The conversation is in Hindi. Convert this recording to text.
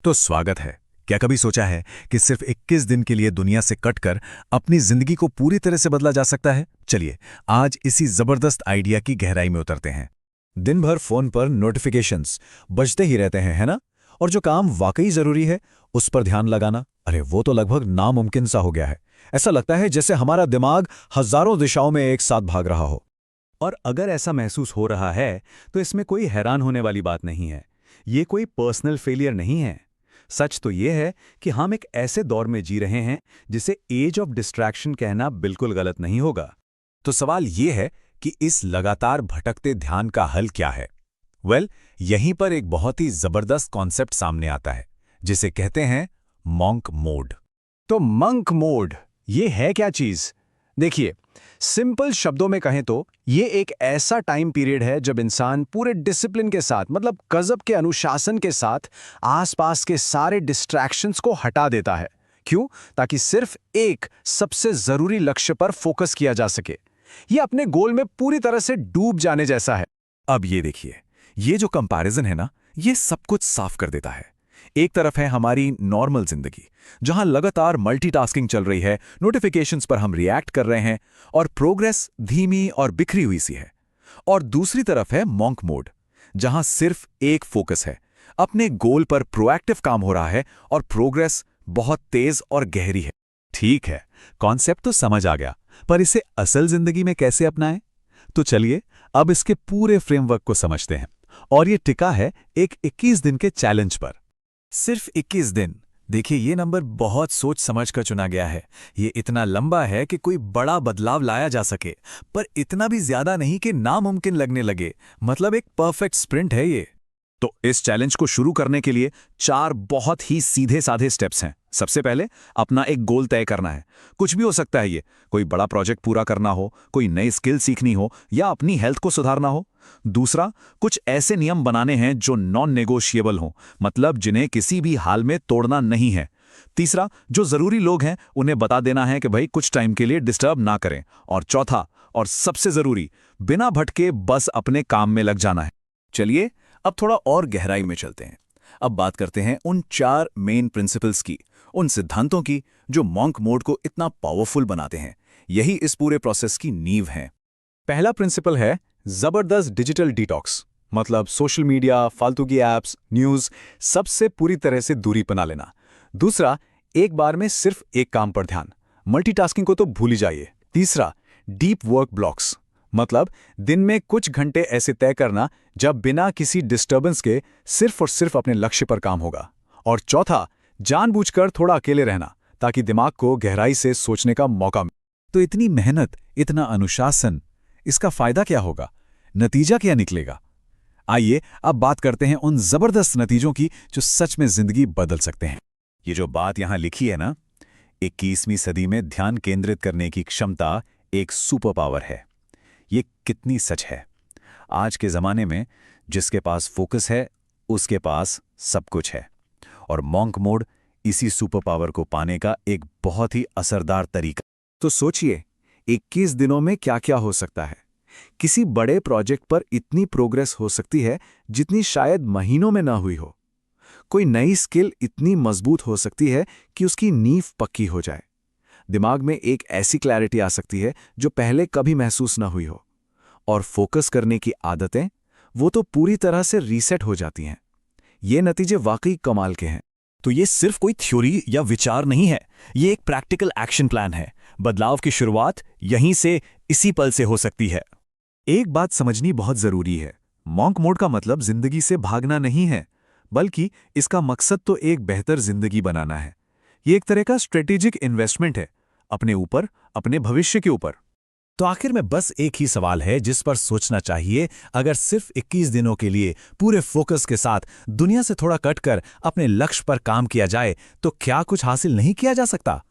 तो स्वागत है। क्या कभी सोचा है कि सिर्फ 21 दिन के लिए दुनिया से कटकर अपनी जिंदगी को पूरी तरह से बदला जा सकता है? चलिए आज इसी जबरदस्त आइडिया की गहराई में उतरते हैं। दिन भर फोन पर नोटिफिकेशंस बजते ही रहते हैं, है ना? और जो काम वाकई जरूरी है उस पर ध्यान लगाना, अरे वो तो लगभग नामुमकिन सा हो गया है। ऐसा लगता है जैसे हमारा दिमाग हजारों दिशाओं में एक साथ भाग रहा हो। और अगर ऐसा महसूस हो रहा है तो इसमें कोई हैरान होने वाली बात नहीं है। ये कोई पर्सनल फेलियर नहीं है। सच तो ये है कि हम एक ऐसे दौर में जी रहे हैं जिसे एज ऑफ डिस्ट्रैक्शन कहना बिल्कुल गलत नहीं होगा। तो सवाल ये है कि इस लगातार भटकते ध्यान का हल क्या है? यहीं पर एक बहुत ही जबरदस्त कॉन्सेप्ट सामने आता है जिसे कहते हैं मॉन्क मोड। तो मंक मोड ये है क्या चीज? देखिए, सिंपल शब्दों में कहें तो ये एक ऐसा टाइम पीरियड है जब इंसान पूरे डिसिप्लिन के साथ, मतलब गजब के अनुशासन के साथ आसपास के सारे डिस्ट्रैक्शंस को हटा देता है। क्यों? ताकि सिर्फ एक सबसे जरूरी लक्ष्य पर फोकस किया जा सके। ये अपने गोल में पूरी तरह से डूब जाने जैसा है। अब ये देखिए, ये जो कंपैरिजन है ना, ये सब कुछ साफ कर देता है। एक तरफ है हमारी नॉर्मल जिंदगी जहां लगातार मल्टीटास्किंग चल रही है, नोटिफिकेशंस पर हम रिएक्ट कर रहे हैं और प्रोग्रेस धीमी और बिखरी हुई सी है। और दूसरी तरफ है मॉन्क मोड जहां सिर्फ एक फोकस है, अपने गोल पर प्रोएक्टिव काम हो रहा है और प्रोग्रेस बहुत तेज और गहरी है। ठीक है, कॉन्सेप्ट तो समझ आ गया, पर इसे असल जिंदगी में कैसे अपनाएं? तो चलिए अब इसके पूरे फ्रेमवर्क को समझते हैं। और ये टिका है एक 21 दिन के चैलेंज पर। सिर्फ 21 दिन। देखिए, ये नंबर बहुत सोच समझ कर चुना गया है। ये इतना लंबा है कि कोई बड़ा बदलाव लाया जा सके, पर इतना भी ज्यादा नहीं कि नामुमकिन लगने लगे। मतलब एक परफेक्ट स्प्रिंट है ये। तो इस चैलेंज को शुरू करने के लिए 4 बहुत ही सीधे साधे स्टेप्स हैं। सबसे पहले अपना एक गोल तय करना है। कुछ भी हो सकता है ये, कोई बड़ा प्रोजेक्ट पूरा करना हो, कोई नई स्किल सीखनी हो या अपनी हेल्थ को सुधारना हो। दूसरा, कुछ ऐसे नियम बनाने हैं जो नॉन नेगोशिएबल हों, मतलब जिन्हें किसी भी हाल में तोड़ना नहीं है। तीसरा, जो जरूरी लोग हैं उन्हें बता देना है कि भाई कुछ टाइम के लिए डिस्टर्ब ना करें। और चौथा और सबसे जरूरी, बिना भटके बस अपने काम में लग जाना है। चलिए अब थोड़ा और गहराई में चलते हैं। अब बात करते हैं उन 4 मेन प्रिंसिपल्स की, उन सिद्धांतों की जो मॉन्क मोड को इतना पावरफुल बनाते हैं। यही इस पूरे प्रोसेस की नींव है। पहला प्रिंसिपल है जबरदस्त डिजिटल डिटॉक्स, मतलब सोशल मीडिया, फालतू की एप्स, न्यूज, सबसे पूरी तरह से दूरी बना लेना। दूसरा, एक बार में सिर्फ एक काम पर ध्यान, मल्टीटास्किंग को तो भूल ही जाइए। तीसरा, डीप वर्क ब्लॉक्स, मतलब दिन में कुछ घंटे ऐसे तय करना जब बिना किसी डिस्टर्बेंस के सिर्फ और सिर्फ अपने लक्ष्य पर काम होगा। और चौथा, जानबूझकर थोड़ा अकेले रहना ताकि दिमाग को गहराई से सोचने का मौका मिले। तो इतनी मेहनत, इतना अनुशासन, इसका फायदा क्या होगा? नतीजा क्या निकलेगा? आइए अब बात करते हैं उन जबरदस्त नतीजों की जो सच में जिंदगी बदल सकते हैं। ये जो बात यहां लिखी है ना, 21वीं सदी में ध्यान केंद्रित करने की क्षमता एक सुपर पावर है। ये कितनी सच है? आज के जमाने में जिसके पास फोकस है उसके पास सब कुछ है। और मॉन्क मोड इसी सुपर पावर को पाने का एक बहुत ही असरदार तरीका। तो सोचिए, 21 दिनों में क्या क्या हो सकता है। किसी बड़े प्रोजेक्ट पर इतनी प्रोग्रेस हो सकती है जितनी शायद महीनों में ना हुई हो। कोई नई स्किल इतनी मजबूत हो सकती है कि उसकी नींव पक्की हो जाए। दिमाग में एक ऐसी क्लैरिटी आ सकती है जो पहले कभी महसूस ना हुई हो। और फोकस करने की आदतें, वो तो पूरी तरह से रीसेट हो जाती हैं। ये नतीजे वाकई कमाल के हैं। तो ये सिर्फ कोई थ्योरी या विचार नहीं है, ये एक प्रैक्टिकल एक्शन प्लान है। बदलाव की शुरुआत यहीं से, इसी पल से हो सकती है। एक बात समझनी बहुत जरूरी है, मॉन्क मोड का मतलब जिंदगी से भागना नहीं है, बल्कि इसका मकसद तो एक बेहतर जिंदगी बनाना है। ये एक तरह का स्ट्रेटेजिक इन्वेस्टमेंट है अपने ऊपर, अपने भविष्य के ऊपर। तो आखिर में बस एक ही सवाल है जिस पर सोचना चाहिए। अगर सिर्फ 21 दिनों के लिए पूरे फोकस के साथ दुनिया से थोड़ा कटकर अपने लक्ष्य पर काम किया जाए तो क्या कुछ हासिल नहीं किया जा सकता?